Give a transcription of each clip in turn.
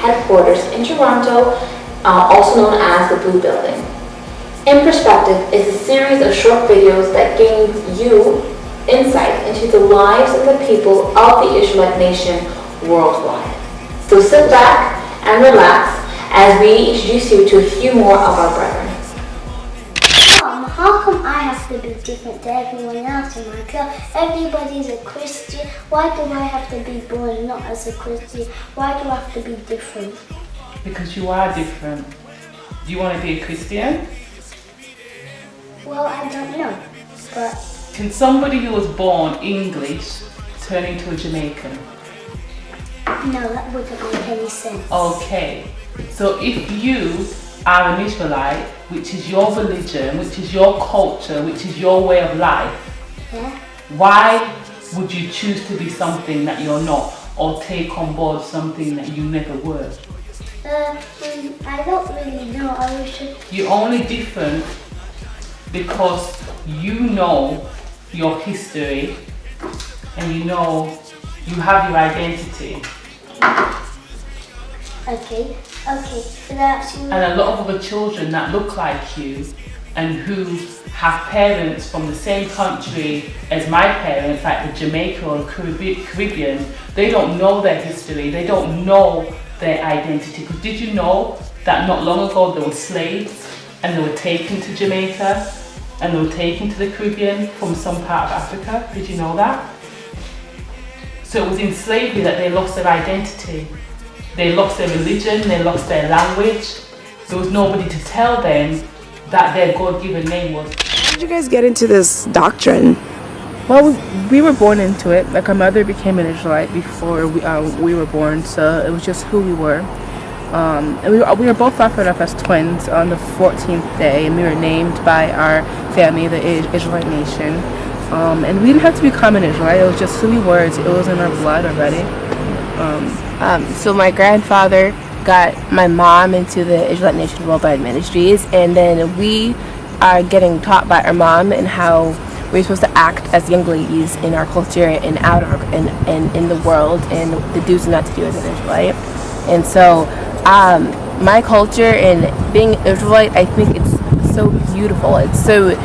headquarters in Toronto, also known as the Blue Building. In Perspective is a series of short videos that gains you insight into the lives and the people of the Israelite nation worldwide. So sit back and relax as we introduce you to a few more of our brethren. How come I have to be different to everyone else in my class? Everybody's a Christian. Why do I have to be born not as a Christian? Why do I have to be different? Because you are different. Do you want to be a Christian? Well, I don't know, but... Can somebody who was born English turn into a Jamaican? No, that wouldn't make any sense. Okay, so if you are an Israelite, which is your religion, which is your culture, which is your way of life, yeah? Why would you choose to be something that you're not, or take on board something that you never were? I don't really know. I was just... You're only different because you know your history and you know you have your identity. Okay, so that's... And a lot of other children that look like you and who have parents from the same country as my parents, like the Jamaica or Caribbean, they don't know their history, they don't know their identity. Because did you know that not long ago there were slaves and they were taken to Jamaica and they were taken to the Caribbean from some part of Africa? Did you know that? So it was in slavery that they lost their identity. They lost their religion, they lost their language. There was nobody to tell them that their God-given name was. How did you guys get into this doctrine? Well, we were born into it. Like, our mother became an Israelite before we were born, so it was just who we were. And we were both offered up as twins on the 14th day, and we were named by our family, the Israelite nation. And we didn't have to become an Israelite, it was just who we were. It was in our blood already. So my grandfather got my mom into the Israelite Nation Worldwide Ministries, and then we are getting taught by our mom and how we're supposed to act as young ladies in our culture and out of and in the world, and the do's and not to do as an Israelite. And so my culture and being Israelite, I think it's so beautiful. It's so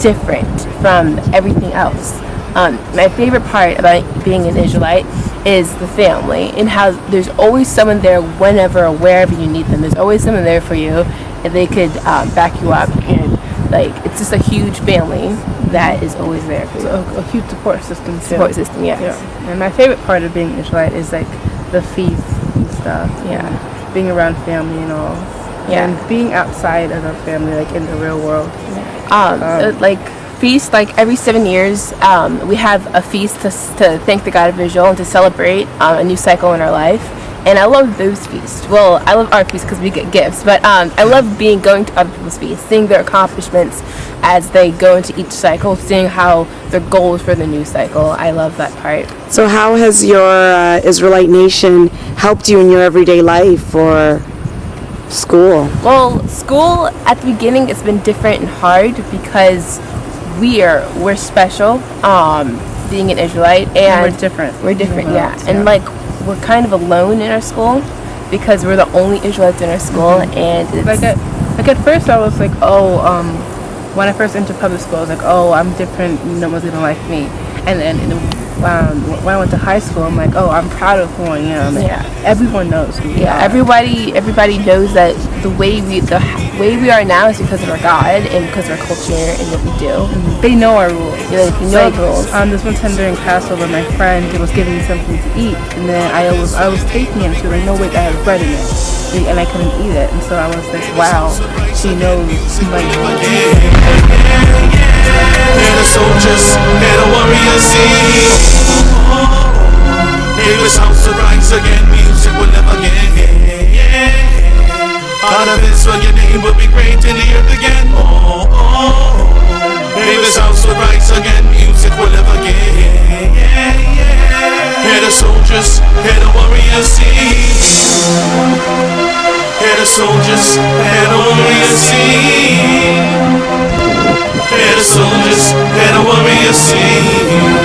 different from everything else. My favorite part about being an Israelite is the family, and how there's always someone there whenever or wherever you need them. There's always someone there for you, and they could back you up, and like, it's just a huge family that is always there for you. A huge support system too. Support system, yes. Yeah. And my favorite part of being Israelite is like the feasts and stuff. Yeah. Being around family and all. Yeah. And being outside of our family, like in the real world. Like feast, like every 7 years, we have a feast to thank the God of Israel and to celebrate a new cycle in our life. And I love those feasts. Well, I love our feasts because we get gifts, but I love going to other people's feasts, seeing their accomplishments as they go into each cycle, seeing how their goals for the new cycle. I love that part. So how has your Israelite nation helped you in your everyday life or school? Well, school at the beginning, it's been different and hard because we're special, being an Israelite, and we're different. We're different, yeah. And like, we're kind of alone in our school because we're the only Israelites in our school, and it's like at first I was like, when I first entered public school, I was like, I'm different, no one's gonna like me. And then when I went to high school, I'm like, I'm proud of who I am. Yeah. Everyone knows who we are. Everybody knows that the way we are now is because of our God and because of our culture and what we do. They know our rules. Yeah, they know the rules. This one time during Passover, my friend was giving me something to eat, and then I was taking it, and she was like, no, wait, that has bread in it. And I couldn't eat it, and so I was like, wow, she knows. Like, and the soldiers and the warriors sing. David's house will rise again, music will never end. God of Israel, your name will be great in the earth again. David's house will rise again, music will never end. Hear the soldiers, hear the warriors sing. Hear the soldiers, hear the warriors sing. Hear the soldiers, hear the warriors sing.